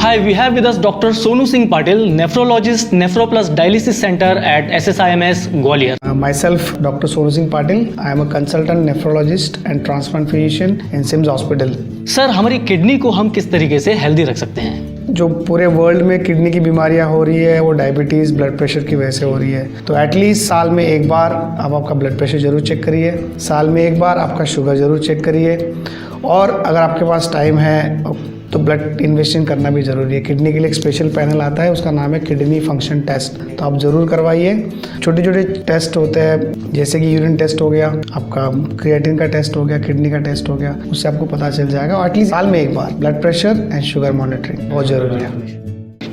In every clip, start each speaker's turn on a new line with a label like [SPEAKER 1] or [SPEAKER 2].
[SPEAKER 1] Hi, we have with us Dr. Sonu Singh Patil, nephrologist, Nephroplus Dialysis Center at SSIMS Gwalior.
[SPEAKER 2] Myself, Dr. Sonu Singh Patil. I am a consultant nephrologist and transplant physician in SIMS Hospital.
[SPEAKER 1] Sir, हमारी kidney को हम किस तरीके से healthy रख सकते हैं?
[SPEAKER 2] जो पूरे वर्ल्ड में किडनी की बीमारियां हो रही है वो डायबिटीज़, ब्लड प्रेशर की वजह से हो रही है। तो एटलीस्ट साल में एक बार आप आपका ब्लड प्रेशर ज़रूर चेक करिए, साल में एक बार आपका शुगर ज़रूर चेक करिए, और अगर आपके पास टाइम है तो ब्लड इन्वेस्टिगेशन करना भी ज़रूरी है। किडनी के लिए एक स्पेशल पैनल आता है, उसका नाम है किडनी फंक्शन टेस्ट, तो आप ज़रूर करवाइए। छोटे छोटे टेस्ट होते हैं, जैसे कि यूरिन टेस्ट हो गया, आपका क्रिएटिन का टेस्ट हो गया, किडनी का टेस्ट हो गया, उससे आपको पता चल जाएगा। और एटलीस्ट साल में एक बार blood pressure and sugar monitoring बहुत ज़रूरी है।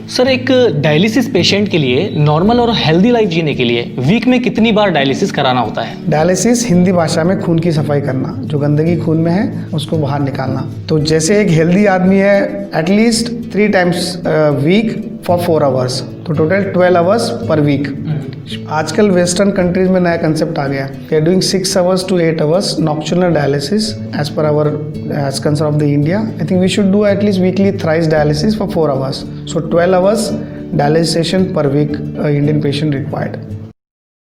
[SPEAKER 1] सर, एक डायलिसिस पेशेंट के लिए नॉर्मल और हेल्दी लाइफ जीने के लिए वीक में कितनी बार डायलिसिस कराना होता है?
[SPEAKER 2] डायलिसिस हिंदी भाषा में खून की सफाई करना, जो गंदगी खून में है उसको बाहर निकालना। तो जैसे एक हेल्दी आदमी है at least 3 times week for 4 hours, तो टोटल 12 आवर्स पर वीक। आजकल वेस्टर्न कंट्रीज में नया कंसेप्ट आ गया, they are doing 6 hours to 8 hours nocturnal dialysis as per our as concern of the India. I think we should do at least weekly thrice dialysis for 4 hours, so 12 hours dialysis session per week Indian patient required.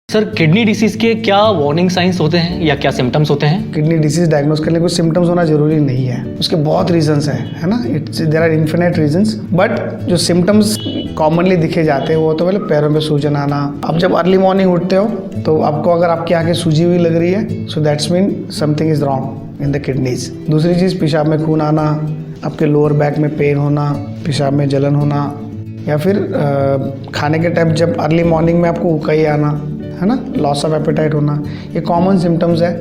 [SPEAKER 1] Sir, kidney disease के क्या warning science होते हैं या क्या symptoms होते हैं?
[SPEAKER 2] Kidney disease diagnose करने को सिम्टम्स होना जरूरी नहीं है, उसके बहुत रीजंस हैं, है ना। There are infinite reasons, but जो सिम्टम्स कॉमनली दिखे जाते हैं वो तो पहले पैरों में सूजन आना। आप जब अर्ली मॉर्निंग उठते हो तो आपको अगर आपकी आंखें सूजी हुई लग रही है, so that's mean something is wrong in the kidneys. दूसरी चीज़, पेशाब में खून आना, आपके लोअर बैक में पेन होना, पेशाब में जलन होना, या फिर खाने के टाइम जब अर्ली मॉर्निंग में आपको उकाई आना, है ना, लॉस ऑफ एपेटाइट होना, ये कॉमन सिम्टम्स है।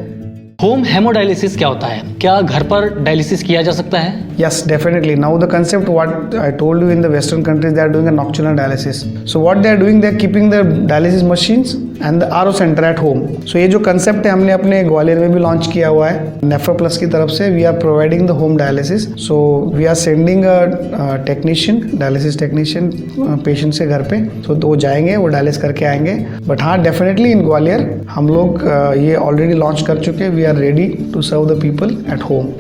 [SPEAKER 1] होम हेमोडायलिसिस क्या होता है? क्या घर पर डायलिसिस किया जा सकता है?
[SPEAKER 2] Yes, definitely. Now the concept what I told you in the Western countries, they are doing a nocturnal dialysis. So what they are doing, they are keeping the dialysis machines and the RO center at home. So ये जो concept है हमने अपने ग्वालियर में भी launch किया हुआ है नेफ्रोप्लस की तरफ से। We are providing the home dialysis. So we are sending a technician, dialysis technician patient से घर पे, so वो जाएंगे, वो डायलिस करके आएंगे। बट हाँ, डेफिनेटली इन ग्वालियर हम लोग ये ऑलरेडी लॉन्च कर चुके हैं। We are ready to serve the people at home.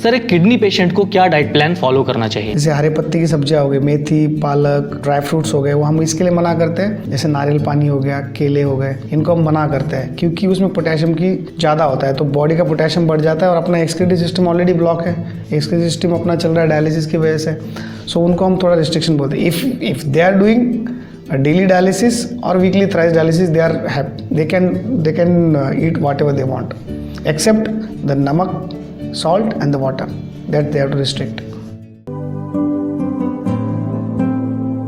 [SPEAKER 1] Sir, एक किडनी पेशेंट को क्या डाइट प्लान फॉलो करना चाहिए?
[SPEAKER 2] जैसे हरे पत्ते की सब्जियां हो गई, मेथी, पालक, ड्राई फ्रूट्स हो गए, वो हम इसके लिए मना करते हैं। जैसे नारियल पानी हो गया, केले हो गए, इनको हम मना करते हैं क्योंकि उसमें पोटेशियम की ज़्यादा होता है, तो बॉडी का पोटेशियम बढ़ जाता है और अपना एक्सक्रीटरी सिस्टम ऑलरेडी ब्लॉक है, एक्सक्रीटरी सिस्टम अपना चल रहा है डायलिसिस की वजह से। सो उनको हम थोड़ा रिस्ट्रिक्शन बोलते हैं। If they are doing daily dialysis और weekly thrice dialysis, they can eat whatever they want, except the namak, salt and the water that they have to restrict.